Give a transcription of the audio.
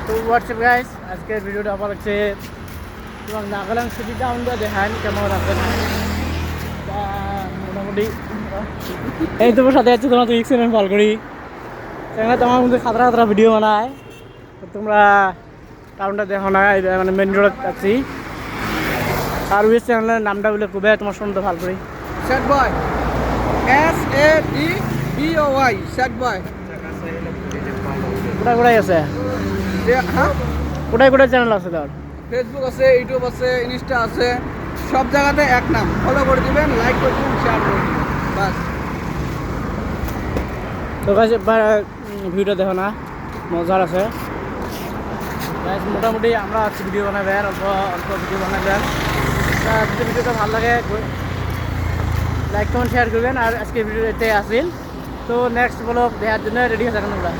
তো WhatsApp guys, আজকের ভিডিওটা আবার হচ্ছে তোমার নাগাল্যান্ড সিটি টাউনটা দেখান কেমন আছে। মোটামুটি এই তোমার সাথে আছে তোমার তো এক্সিডেন্ট ফল করি সেখানে তোমার মধ্যে খাতরা খাতরা ভিডিও বানায়। তো তোমরা টাউনটা দেখো না, মানে মেন রোড আছি। আর ওই চ্যানেলের নামটা বলে খুবই তোমার শুনতে ভালো করি। স্যাড বয়, SADBOY, স্যাড বয়। কোথায় কোথায় আছে, হ্যাঁ, কোথায় কোথায় চ্যানেল আছে তোর? ফেসবুক আছে, ইউটিউব আছে, ইনস্টা আছে, সব জায়গাতে এক নাম। ফলো করে দিবেন, লাইক করে দিবেন, শেয়ার করে দিবেন, বাস। তো গাছ ভিডিওটা দেখো না, মজার আছে। মোটামুটি আমরা আজকে ভিডিও বানাবেন, অল্প অল্প ভিডিও বানাবেন। যদি ভিডিওটা ভালো লাগে লাইক কমেন্ট শেয়ার করবেন। আর আজকে ভিডিও এটাই আসিল। তো নেক্সট ব্লগ দেখার জন্য রেডি হয়ে থাকেন আমরা।